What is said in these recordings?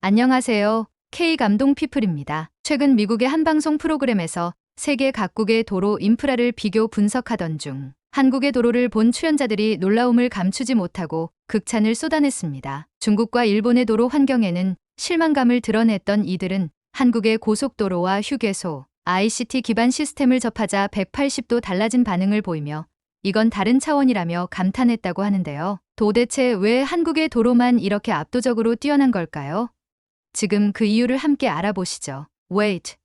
안녕하세요. K감동 피플입니다. 최근 미국의 한 방송 프로그램에서 세계 각국의 도로 인프라를 비교 분석하던 중 한국의 도로를 본 출연자들이 놀라움을 감추지 못하고 극찬을 쏟아냈습니다. 중국과 일본의 도로 환경에는 실망감을 드러냈던 이들은 한국의 고속도로와 휴게소, ICT 기반 시스템을 접하자 180도 달라진 반응을 보이며 이건 다른 차원이라며 감탄했다고 하는데요. 도대체 왜 한국의 도로만 이렇게 압도적으로 뛰어난 걸까요? 지금 그 이유를 함께 알아보시죠. Wait.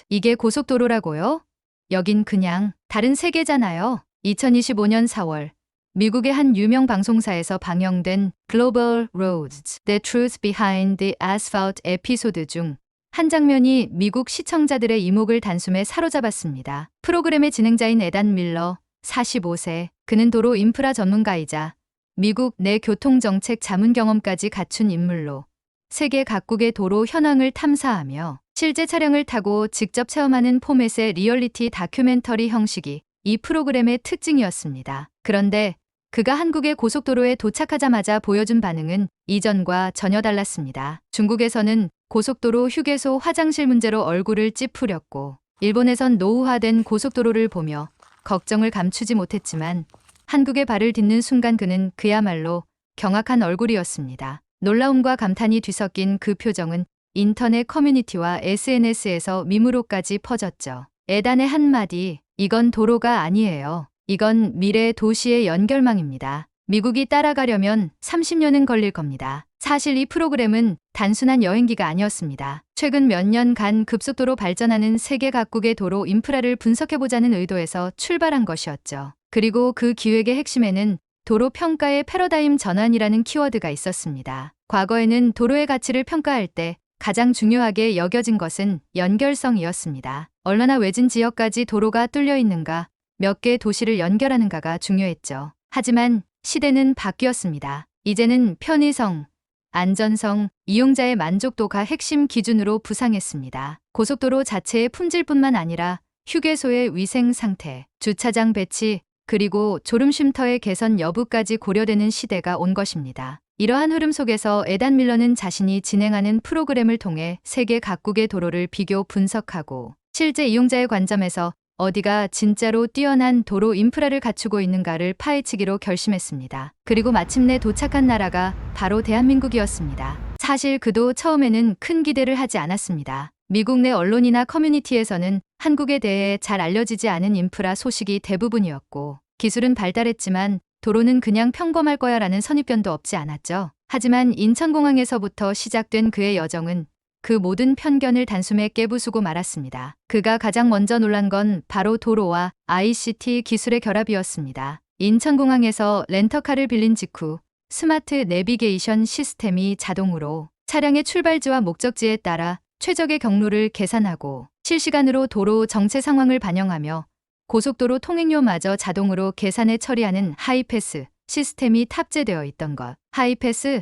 이게 고속도로라고요? 여긴 그냥 다른 세계잖아요. 2025년 4월 미국의 한 유명 방송사에서 방영된 Global Roads: The Truth Behind the Asphalt 에피소드 중 한 장면이 미국 시청자들의 이목을 단숨에 사로잡았습니다. 프로그램의 진행자인 에단 밀러, 45세, 그는 도로 인프라 전문가이자 미국 내 교통정책 자문 경험까지 갖춘 인물로 세계 각국의 도로 현황을 탐사하며 실제 차량을 타고 직접 체험하는 포맷의 리얼리티 다큐멘터리 형식이 이 프로그램의 특징이었습니다. 그런데 그가 한국의 고속도로에 도착하자마자 보여준 반응은 이전과 전혀 달랐습니다. 중국에서는 고속도로 휴게소 화장실 문제로 얼굴을 찌푸렸고 일본에선 노후화된 고속도로를 보며 걱정을 감추지 못했지만 한국에 발을 딛는 순간 그는 그야말로 경악한 얼굴이었습니다. 놀라움과 감탄이 뒤섞인 그 표정은 인터넷 커뮤니티와 SNS에서 밈으로까지 퍼졌죠. 에단의 한마디, 이건 도로가 아니에요. 이건 미래 도시의 연결망입니다. 미국이 따라가려면 30년은 걸릴 겁니다. 사실 이 프로그램은 단순한 여행기가 아니었습니다. 최근 몇 년간 급속도로 발전하는 세계 각국의 도로 인프라를 분석해보자는 의도에서 출발한 것이었죠. 그리고 그 기획의 핵심에는 도로 평가의 패러다임 전환이라는 키워드가 있었습니다. 과거에는 도로의 가치를 평가할 때 가장 중요하게 여겨진 것은 연결성이었습니다. 얼마나 외진 지역까지 도로가 뚫려 있는가, 몇 개 도시를 연결하는가가 중요했죠. 하지만 시대는 바뀌었습니다. 이제는 편의성, 안전성, 이용자의 만족도가 핵심 기준으로 부상했습니다. 고속도로 자체의 품질뿐만 아니라 휴게소의 위생 상태, 주차장 배치, 그리고 졸음쉼터의 개선 여부까지 고려되는 시대가 온 것입니다. 이러한 흐름 속에서 에단 밀러는 자신이 진행하는 프로그램을 통해 세계 각국의 도로를 비교 분석하고 실제 이용자의 관점에서 어디가 진짜로 뛰어난 도로 인프라를 갖추고 있는가를 파헤치기로 결심했습니다. 그리고 마침내 도착한 나라가 바로 대한민국이었습니다. 사실 그도 처음에는 큰 기대를 하지 않았습니다. 미국 내 언론이나 커뮤니티에서는 한국에 대해 잘 알려지지 않은 인프라 소식이 대부분이었고 기술은 발달했지만 도로는 그냥 평범할 거야 라는 선입견도 없지 않았죠. 하지만 인천공항에서부터 시작된 그의 여정은 그 모든 편견을 단숨에 깨부수고 말았습니다. 그가 가장 먼저 놀란 건 바로 도로와 ICT 기술의 결합이었습니다. 인천공항에서 렌터카를 빌린 직후 스마트 내비게이션 시스템이 자동으로 차량의 출발지와 목적지에 따라 최적의 경로를 계산하고 실시간으로 도로 정체 상황을 반영하며 고속도로 통행료마저 자동으로 계산해 처리하는 하이패스 시스템이 탑재되어 있던 것. 하이패스?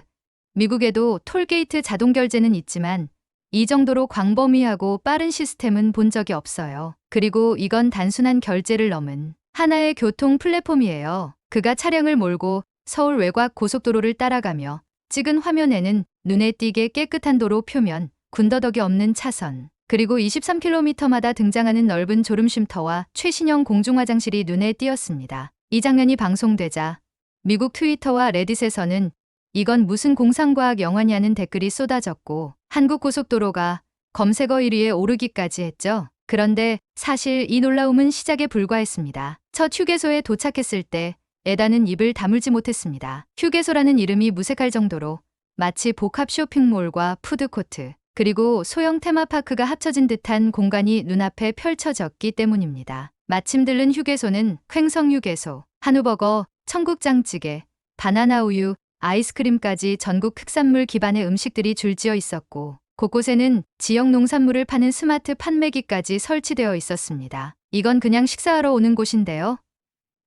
미국에도 톨게이트 자동 결제는 있지만 이 정도로 광범위하고 빠른 시스템은 본 적이 없어요. 그리고 이건 단순한 결제를 넘은 하나의 교통 플랫폼이에요. 그가 차량을 몰고 서울 외곽 고속도로를 따라가며 찍은 화면에는 눈에 띄게 깨끗한 도로 표면, 군더더기 없는 차선, 그리고 23km마다 등장하는 넓은 졸음쉼터와 최신형 공중화장실이 눈에 띄었습니다. 이 장면이 방송되자 미국 트위터와 레딧에서는 이건 무슨 공상과학 영화냐는 댓글이 쏟아졌고 한국 고속도로가 검색어 1위에 오르기까지 했죠. 그런데 사실 이 놀라움은 시작에 불과했습니다. 첫 휴게소에 도착했을 때 에단은 입을 다물지 못했습니다. 휴게소라는 이름이 무색할 정도로 마치 복합 쇼핑몰과 푸드코트, 그리고 소형 테마파크가 합쳐진 듯한 공간이 눈앞에 펼쳐졌기 때문입니다. 마침 들른 휴게소는 횡성휴게소, 한우버거, 청국장찌개, 바나나 우유, 아이스크림까지 전국 특산물 기반의 음식들이 줄지어 있었고 곳곳에는 지역 농산물을 파는 스마트 판매기까지 설치되어 있었습니다. 이건 그냥 식사하러 오는 곳인데요.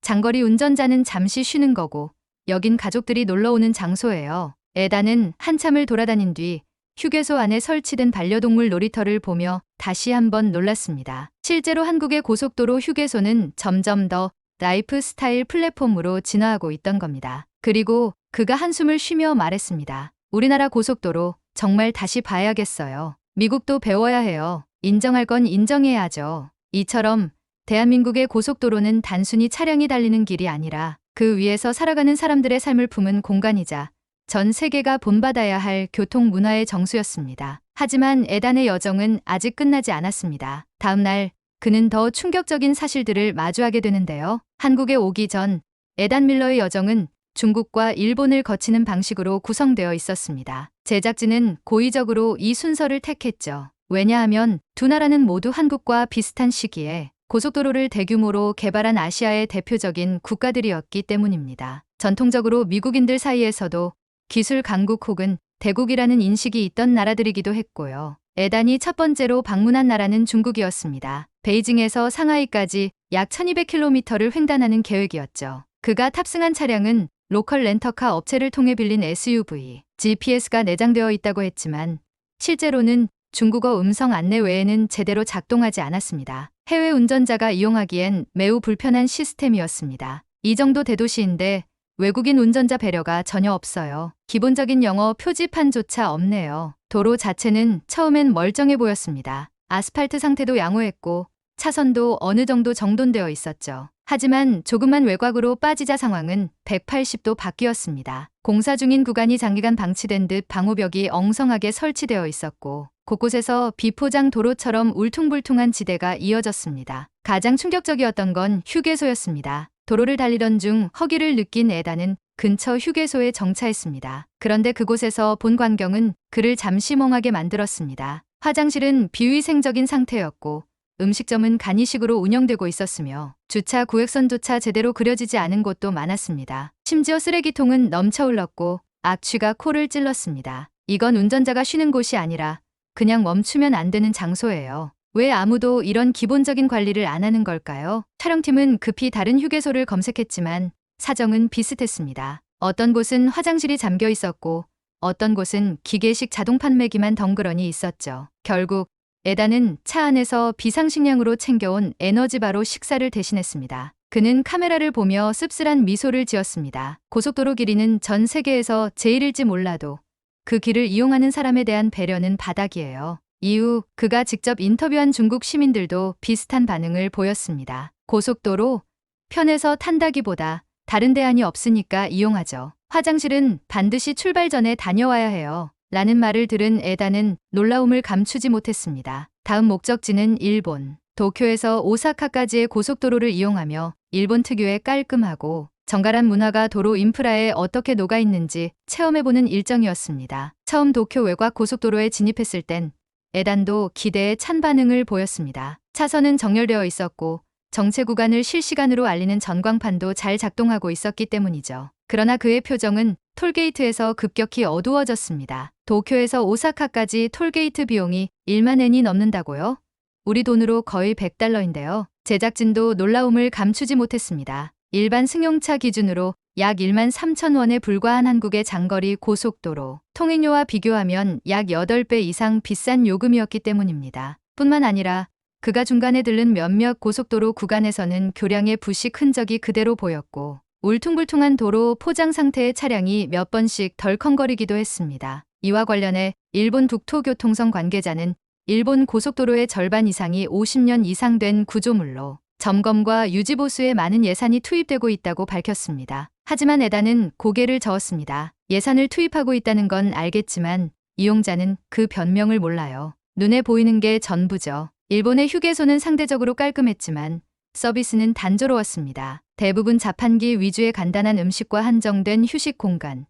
장거리 운전자는 잠시 쉬는 거고 여긴 가족들이 놀러오는 장소예요. 에단은 한참을 돌아다닌 뒤 휴게소 안에 설치된 반려동물 놀이터를 보며 다시 한번 놀랐습니다. 실제로 한국의 고속도로 휴게소는 점점 더 라이프 스타일 플랫폼으로 진화하고 있던 겁니다. 그리고 그가 한숨을 쉬며 말했습니다. 우리나라 고속도로 정말 다시 봐야겠어요. 미국도 배워야 해요. 인정할 건 인정해야죠. 이처럼 대한민국의 고속도로는 단순히 차량이 달리는 길이 아니라 그 위에서 살아가는 사람들의 삶을 품은 공간이자 전 세계가 본받아야 할 교통 문화의 정수였습니다. 하지만 에단의 여정은 아직 끝나지 않았습니다. 다음 날 그는 더 충격적인 사실들을 마주하게 되는데요. 한국에 오기 전 에단 밀러의 여정은 중국과 일본을 거치는 방식으로 구성되어 있었습니다. 제작진은 고의적으로 이 순서를 택했죠. 왜냐하면 두 나라는 모두 한국과 비슷한 시기에 고속도로를 대규모로 개발한 아시아의 대표적인 국가들이었기 때문입니다. 전통적으로 미국인들 사이에서도 기술 강국 혹은 대국이라는 인식이 있던 나라들이기도 했고요. 에단이 첫 번째로 방문한 나라는 중국이었습니다. 베이징에서 상하이까지 약 1200km를 횡단하는 계획이었죠. 그가 탑승한 차량은 로컬 렌터카 업체를 통해 빌린 SUV, GPS가 내장되어 있다고 했지만 실제로는 중국어 음성 안내 외에는 제대로 작동하지 않았습니다. 해외 운전자가 이용하기엔 매우 불편한 시스템이었습니다. 이 정도 대도시인데 외국인 운전자 배려가 전혀 없어요. 기본적인 영어 표지판조차 없네요. 도로 자체는 처음엔 멀쩡해 보였습니다. 아스팔트 상태도 양호했고 차선도 어느 정도 정돈되어 있었죠. 하지만 조금만 외곽으로 빠지자 상황은 180도 바뀌었습니다. 공사 중인 구간이 장기간 방치된 듯 방호벽이 엉성하게 설치되어 있었고 곳곳에서 비포장 도로처럼 울퉁불퉁한 지대가 이어졌습니다. 가장 충격적이었던 건 휴게소였습니다. 도로를 달리던 중 허기를 느낀 에단은 근처 휴게소에 정차했습니다. 그런데 그곳에서 본 광경은 그를 잠시 멍하게 만들었습니다. 화장실은 비위생적인 상태였고 음식점은 간이식으로 운영되고 있었으며 주차 구획선조차 제대로 그려지지 않은 곳도 많았습니다. 심지어 쓰레기통은 넘쳐 흘렀고 악취가 코를 찔렀습니다. 이건 운전자가 쉬는 곳이 아니라 그냥 멈추면 안 되는 장소예요. 왜 아무도 이런 기본적인 관리를 안 하는 걸까요? 촬영팀은 급히 다른 휴게소를 검색했지만 사정은 비슷했습니다. 어떤 곳은 화장실이 잠겨 있었고 어떤 곳은 기계식 자동 판매기만 덩그러니 있었죠. 결국 에단은 차 안에서 비상식량으로 챙겨온 에너지바로 식사를 대신했습니다. 그는 카메라를 보며 씁쓸한 미소를 지었습니다. 고속도로 길이는 전 세계에서 제일일지 몰라도 그 길을 이용하는 사람에 대한 배려는 바닥이에요. 이후 그가 직접 인터뷰한 중국 시민들도 비슷한 반응을 보였습니다. 고속도로 편해서 탄다기보다 다른 대안이 없으니까 이용하죠. 화장실은 반드시 출발 전에 다녀와야 해요. 라는 말을 들은 에단은 놀라움을 감추지 못했습니다. 다음 목적지는 일본. 도쿄에서 오사카까지의 고속도로를 이용하며 일본 특유의 깔끔하고 정갈한 문화가 도로 인프라에 어떻게 녹아있는지 체험해보는 일정이었습니다. 처음 도쿄 외곽 고속도로에 진입했을 땐 에단도 기대에 찬 반응을 보였습니다. 차선은 정렬되어 있었고 정체 구간을 실시간으로 알리는 전광판도 잘 작동하고 있었기 때문이죠. 그러나 그의 표정은 톨게이트에서 급격히 어두워졌습니다. 도쿄에서 오사카까지 톨게이트 비용이 1만 엔이 넘는다고요? 우리 돈으로 거의 100달러인데요. 제작진도 놀라움을 감추지 못했습니다. 일반 승용차 기준으로 약 1만 3천 원에 불과한 한국의 장거리 고속도로. 통행료와 비교하면 약 8배 이상 비싼 요금이었기 때문입니다. 뿐만 아니라 그가 중간에 들른 몇몇 고속도로 구간에서는 교량의 부식 흔적이 그대로 보였고 울퉁불퉁한 도로 포장 상태의 차량이 몇 번씩 덜컹거리기도 했습니다. 이와 관련해 일본 국토교통성 관계자는 일본 고속도로의 절반 이상이 50년 이상 된 구조물로 점검과 유지보수에 많은 예산이 투입되고 있다고 밝혔습니다. 하지만 에단은 고개를 저었습니다. 예산을 투입하고 있다는 건 알겠지만 이용자는 그 변명을 몰라요. 눈에 보이는 게 전부죠. 일본의 휴게소는 상대적으로 깔끔했지만 서비스는 단조로웠습니다. 대부분 자판기 위주의 간단한 음식과 한정된 휴식 공간,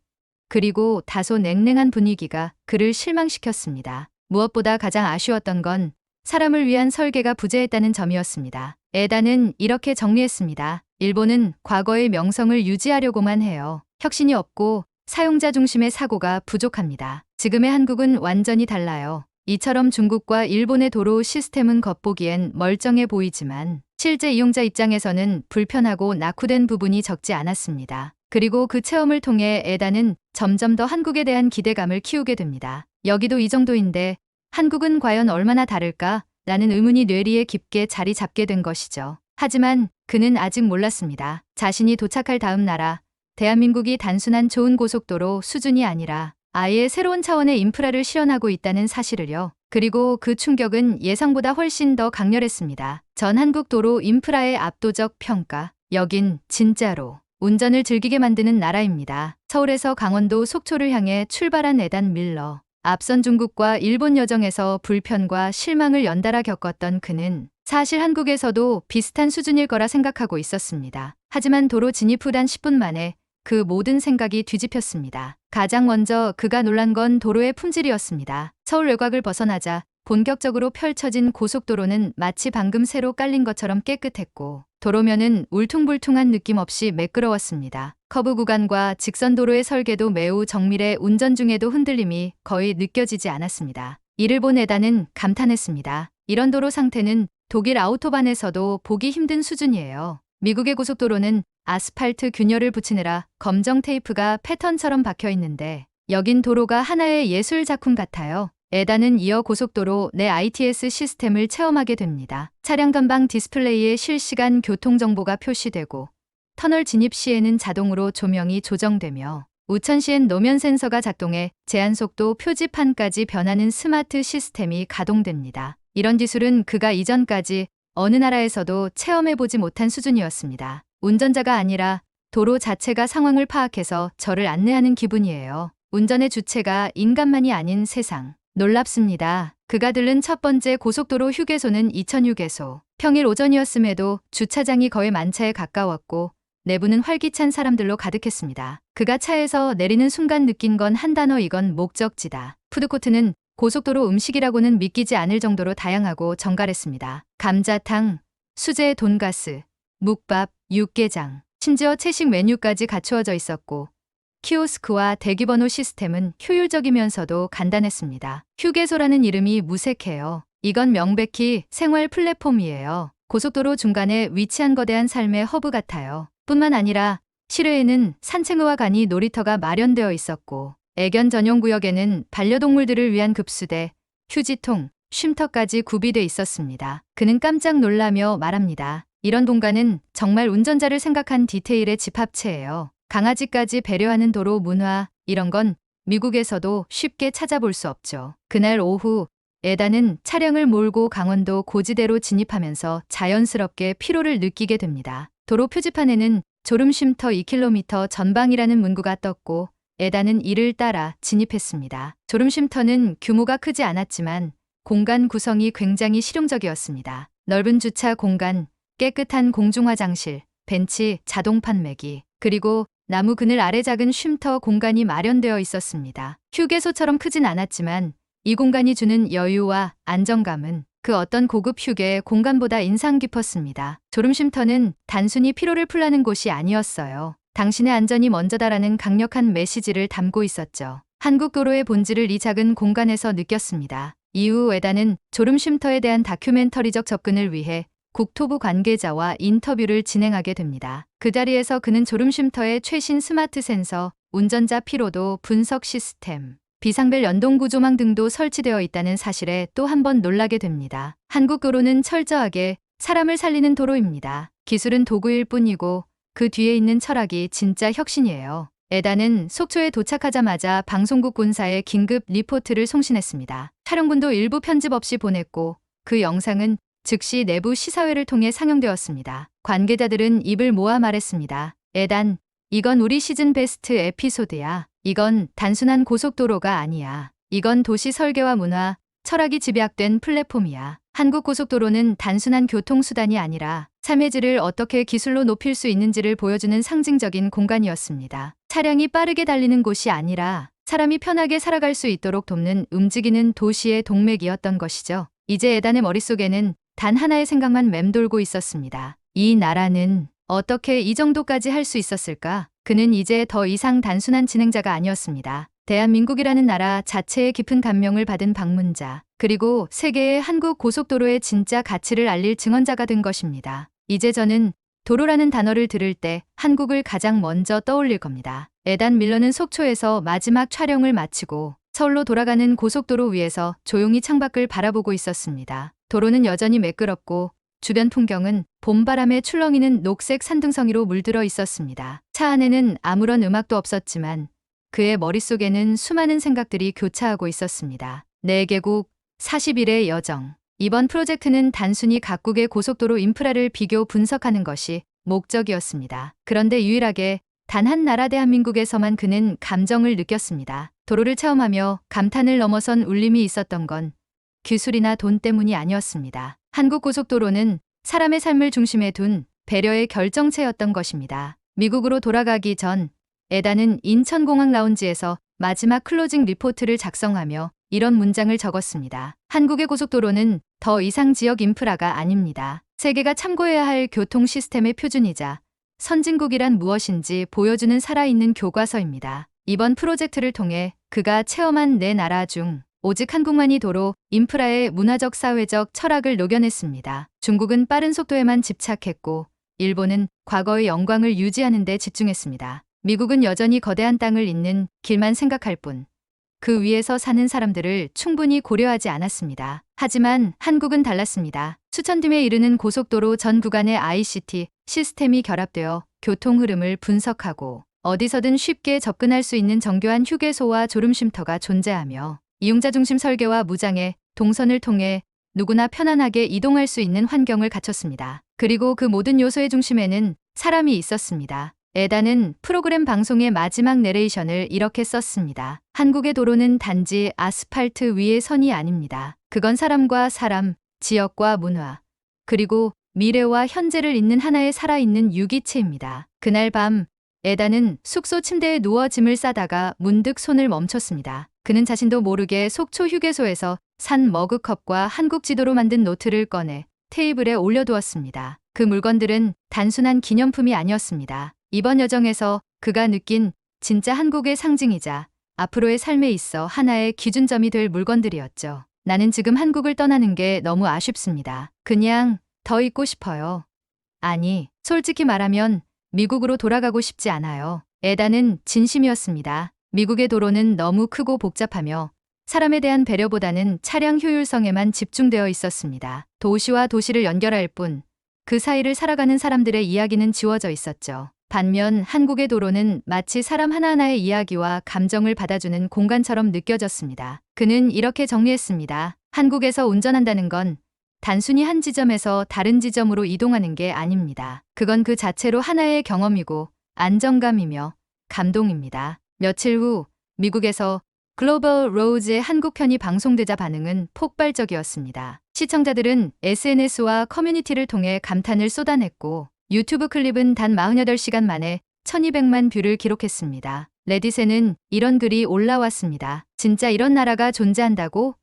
그리고 다소 냉랭한 분위기가 그를 실망시켰습니다. 무엇보다 가장 아쉬웠던 건 사람을 위한 설계가 부재했다는 점이었습니다. 에단은 이렇게 정리했습니다. 일본은 과거의 명성을 유지하려고만 해요. 혁신이 없고 사용자 중심의 사고가 부족합니다. 지금의 한국은 완전히 달라요. 이처럼 중국과 일본의 도로 시스템은 겉보기엔 멀쩡해 보이지만 실제 이용자 입장에서는 불편하고 낙후된 부분이 적지 않았습니다. 그리고 그 체험을 통해 에단은 점점 더 한국에 대한 기대감을 키우게 됩니다. 여기도 이 정도인데 한국은 과연 얼마나 다를까? 라는 의문이 뇌리에 깊게 자리 잡게 된 것이죠. 하지만 그는 아직 몰랐습니다. 자신이 도착할 다음 나라, 대한민국이 단순한 좋은 고속도로 수준이 아니라 아예 새로운 차원의 인프라를 실현하고 있다는 사실을요. 그리고 그 충격은 예상보다 훨씬 더 강렬했습니다. 전 한국 도로 인프라의 압도적 평가. 여긴 진짜로 운전을 즐기게 만드는 나라입니다. 서울에서 강원도 속초를 향해 출발한 에단 밀러. 앞선 중국과 일본 여정에서 불편과 실망을 연달아 겪었던 그는 사실 한국에서도 비슷한 수준일 거라 생각하고 있었습니다. 하지만 도로 진입 후 단 10분 만에 그 모든 생각이 뒤집혔습니다. 가장 먼저 그가 놀란 건 도로의 품질이었습니다. 서울 외곽을 벗어나자 본격적으로 펼쳐진 고속도로는 마치 방금 새로 깔린 것처럼 깨끗했고 도로면은 울퉁불퉁한 느낌 없이 매끄러웠습니다. 커브 구간과 직선 도로의 설계도 매우 정밀해 운전 중에도 흔들림이 거의 느껴지지 않았습니다. 이를 본 에단은 감탄했습니다. 이런 도로 상태는 독일 아우토반에서도 보기 힘든 수준이에요. 미국의 고속도로는 아스팔트 균열을 붙이느라 검정 테이프가 패턴처럼 박혀 있는데 여긴 도로가 하나의 예술 작품 같아요. 에단은 이어 고속도로 내 ITS 시스템을 체험하게 됩니다. 차량 전방 디스플레이에 실시간 교통정보가 표시되고 터널 진입 시에는 자동으로 조명이 조정되며 우천 시엔 노면 센서가 작동해 제한속도 표지판까지 변하는 스마트 시스템이 가동됩니다. 이런 기술은 그가 이전까지 어느 나라에서도 체험해보지 못한 수준이었습니다. 운전자가 아니라 도로 자체가 상황을 파악해서 저를 안내하는 기분이에요. 운전의 주체가 인간만이 아닌 세상. 놀랍습니다. 그가 들른 첫 번째 고속도로 휴게소는 2000휴게소. 평일 오전이었음에도 주차장이 거의 만차에 가까웠고 내부는 활기찬 사람들로 가득했습니다. 그가 차에서 내리는 순간 느낀 건 한 단어, 이건 목적지다. 푸드코트는 고속도로 음식이라고는 믿기지 않을 정도로 다양하고 정갈했습니다. 감자탕, 수제 돈가스, 묵밥, 육개장, 심지어 채식 메뉴까지 갖추어져 있었고 키오스크와 대기번호 시스템은 효율적이면서도 간단했습니다. 휴게소라는 이름이 무색해요. 이건 명백히 생활 플랫폼이에요. 고속도로 중간에 위치한 거대한 삶의 허브 같아요. 뿐만 아니라 실외에는 산책로와 놀이터가 마련되어 있었고 애견 전용 구역에는 반려동물들을 위한 급수대, 휴지통, 쉼터까지 구비돼 있었습니다. 그는 깜짝 놀라며 말합니다. 이런 공간은 정말 운전자를 생각한 디테일의 집합체예요. 강아지까지 배려하는 도로 문화, 이런 건 미국에서도 쉽게 찾아볼 수 없죠. 그날 오후 에단은 차량을 몰고 강원도 고지대로 진입하면서 자연스럽게 피로를 느끼게 됩니다. 도로 표지판에는 졸음쉼터 2km 전방이라는 문구가 떴고 에단은 이를 따라 진입했습니다. 졸음쉼터는 규모가 크지 않았지만 공간 구성이 굉장히 실용적이었습니다. 넓은 주차 공간, 깨끗한 공중화장실, 벤치, 자동 판매기, 그리고 나무 그늘 아래 작은 쉼터 공간이 마련되어 있었습니다. 휴게소처럼 크진 않았지만 이 공간이 주는 여유와 안정감은 그 어떤 고급 휴게 공간보다 인상 깊었습니다. 졸음쉼터는 단순히 피로를 풀라는 곳이 아니었어요. 당신의 안전이 먼저다라는 강력한 메시지를 담고 있었죠. 한국 도로의 본질을 이 작은 공간에서 느꼈습니다. 이후 에단은 졸음쉼터에 대한 다큐멘터리적 접근을 위해 국토부 관계자와 인터뷰를 진행하게 됩니다. 그 자리에서 그는 졸음쉼터의 최신 스마트 센서, 운전자 피로도 분석 시스템, 비상벨 연동 구조망 등도 설치되어 있다는 사실에 또 한 번 놀라게 됩니다. 한국 도로는 철저하게 사람을 살리는 도로입니다. 기술은 도구일 뿐이고 그 뒤에 있는 철학이 진짜 혁신이에요. 에단은 속초에 도착하자마자 방송국 본사에 긴급 리포트를 송신했습니다. 촬영분도 일부 편집 없이 보냈고 그 영상은 즉시 내부 시사회를 통해 상영되었습니다. 관계자들은 입을 모아 말했습니다. 에단, 이건 우리 시즌 베스트 에피소드야. 이건 단순한 고속도로가 아니야. 이건 도시 설계와 문화, 철학이 집약된 플랫폼이야. 한국 고속도로는 단순한 교통수단이 아니라 삶의 질을 어떻게 기술로 높일 수 있는지를 보여주는 상징적인 공간이었습니다. 차량이 빠르게 달리는 곳이 아니라 사람이 편하게 살아갈 수 있도록 돕는 움직이는 도시의 동맥이었던 것이죠. 이제 에단의 머릿속에는 단 하나의 생각만 맴돌고 있었습니다. 이 나라는 어떻게 이 정도까지 할 수 있었을까? 그는 이제 더 이상 단순한 진행자가 아니었습니다. 대한민국이라는 나라 자체의 깊은 감명을 받은 방문자, 그리고 세계의 한국 고속도로의 진짜 가치를 알릴 증언자가 된 것입니다. 이제 저는 도로라는 단어를 들을 때 한국을 가장 먼저 떠올릴 겁니다. 에단 밀러는 속초에서 마지막 촬영을 마치고 서울로 돌아가는 고속도로 위에서 조용히 창밖을 바라보고 있었습니다. 도로는 여전히 매끄럽고 주변 풍경은 봄바람에 출렁이는 녹색 산등성이로 물들어 있었습니다. 차 안에는 아무런 음악도 없었지만 그의 머릿속에는 수많은 생각들이 교차하고 있었습니다. 4개국, 40일의 여정. 이번 프로젝트는 단순히 각국의 고속도로 인프라를 비교 분석하는 것이 목적이었습니다. 그런데 유일하게 단 한 나라 대한민국에서만 그는 감정을 느꼈습니다. 도로를 체험하며 감탄을 넘어선 울림이 있었던 건 기술이나 돈 때문이 아니었습니다. 한국 고속도로는 사람의 삶을 중심에 둔 배려의 결정체였던 것입니다. 미국으로 돌아가기 전 에단은 인천공항 라운지에서 마지막 클로징 리포트를 작성하며 이런 문장을 적었습니다. 한국의 고속도로는 더 이상 지역 인프라가 아닙니다. 세계가 참고해야 할 교통 시스템의 표준이자 선진국이란 무엇인지 보여주는 살아있는 교과서입니다. 이번 프로젝트를 통해 그가 체험한 4나라 중 오직 한국만이 도로 인프라의 문화적 사회적 철학을 녹여냈습니다. 중국은 빠른 속도에만 집착했고 일본은 과거의 영광을 유지하는 데 집중했습니다. 미국은 여전히 거대한 땅을 잇는 길만 생각할 뿐 그 위에서 사는 사람들을 충분히 고려하지 않았습니다. 하지만 한국은 달랐습니다. 수천 팀에 이르는 고속도로 전 구간의 ICT 시스템이 결합되어 교통 흐름을 분석하고 어디서든 쉽게 접근할 수 있는 정교한 휴게소와 졸음쉼터가 존재하며 이용자 중심 설계와 무장애, 동선을 통해 누구나 편안하게 이동할 수 있는 환경을 갖췄습니다. 그리고 그 모든 요소의 중심에는 사람이 있었습니다. 에단은 프로그램 방송의 마지막 내레이션을 이렇게 썼습니다. 한국의 도로는 단지 아스팔트 위의 선이 아닙니다. 그건 사람과 사람, 지역과 문화, 그리고 미래와 현재를 잇는 하나의 살아있는 유기체입니다. 그날 밤 에단은 숙소 침대에 누워 짐을 싸다가 문득 손을 멈췄습니다. 그는 자신도 모르게 속초 휴게소에서 산 머그컵과 한국 지도로 만든 노트를 꺼내 테이블에 올려두었습니다. 그 물건들은 단순한 기념품이 아니었습니다. 이번 여정에서 그가 느낀 진짜 한국의 상징이자 앞으로의 삶에 있어 하나의 기준점이 될 물건들이었죠. 나는 지금 한국을 떠나는 게 너무 아쉽습니다. 그냥 더 있고 싶어요. 아니, 솔직히 말하면 미국으로 돌아가고 싶지 않아요. 에단은 진심이었습니다. 미국의 도로는 너무 크고 복잡하며 사람에 대한 배려보다는 차량 효율성에만 집중되어 있었습니다. 도시와 도시를 연결할 뿐 그 사이를 살아가는 사람들의 이야기는 지워져 있었죠. 반면 한국의 도로는 마치 사람 하나하나의 이야기와 감정을 받아주는 공간처럼 느껴졌습니다. 그는 이렇게 정리했습니다. 한국에서 운전한다는 건 단순히 한 지점에서 다른 지점으로 이동하는 게 아닙니다. 그건 그 자체로 하나의 경험이고 안정감이며 감동입니다. 며칠 후 미국에서 글로벌 로우즈의 한국편이 방송되자 반응은 폭발적이었습니다. 시청자들은 SNS와 커뮤니티를 통해 감탄을 쏟아냈고 유튜브 클립은 단 48시간 만에 1200만 뷰를 기록했습니다. 레딧에는 이런 글이 올라왔습니다. 진짜 이런 나라가 존재한다고?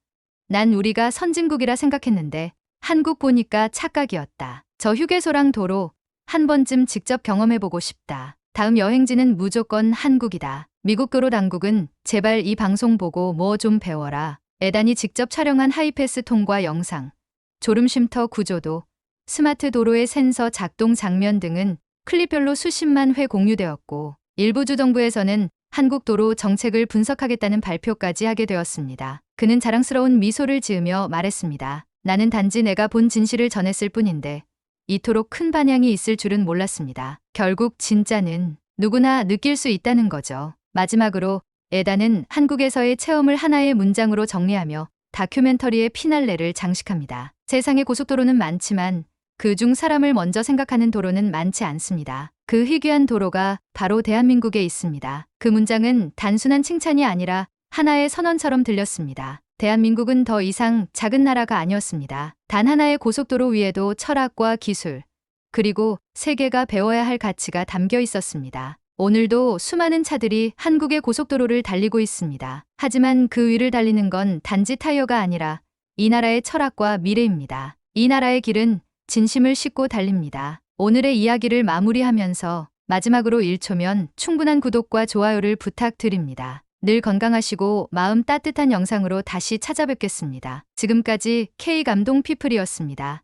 난 우리가 선진국이라 생각했는데 한국 보니까 착각이었다. 저 휴게소랑 도로 한 번쯤 직접 경험해보고 싶다. 다음 여행지는 무조건 한국이다. 미국 도로 당국은 제발 이 방송 보고 뭐 좀 배워라. 에단이 직접 촬영한 하이패스 통과 영상, 졸음쉼터 구조도, 스마트 도로의 센서 작동 장면 등은 클립별로 수십만 회 공유되었고 일부 주정부에서는 한국 도로 정책을 분석하겠다는 발표까지 하게 되었습니다. 그는 자랑스러운 미소를 지으며 말했습니다. 나는 단지 내가 본 진실을 전했을 뿐인데 이토록 큰 반향이 있을 줄은 몰랐습니다. 결국 진짜는 누구나 느낄 수 있다는 거죠. 마지막으로 에단은 한국에서의 체험을 하나의 문장으로 정리하며 다큐멘터리의 피날레를 장식합니다. 세상의 고속도로는 많지만 그중 사람을 먼저 생각하는 도로는 많지 않습니다. 그 희귀한 도로가 바로 대한민국에 있습니다. 그 문장은 단순한 칭찬이 아니라 하나의 선언처럼 들렸습니다. 대한민국은 더 이상 작은 나라가 아니었습니다. 단 하나의 고속도로 위에도 철학과 기술, 그리고 세계가 배워야 할 가치가 담겨 있었습니다. 오늘도 수많은 차들이 한국의 고속도로를 달리고 있습니다. 하지만 그 위를 달리는 건 단지 타이어가 아니라 이 나라의 철학과 미래입니다. 이 나라의 길은 진심을 싣고 달립니다. 오늘의 이야기를 마무리하면서 마지막으로 1초면 충분한 구독과 좋아요를 부탁드립니다. 늘 건강하시고 마음 따뜻한 영상으로 다시 찾아뵙겠습니다. 지금까지 K감동 피플이었습니다.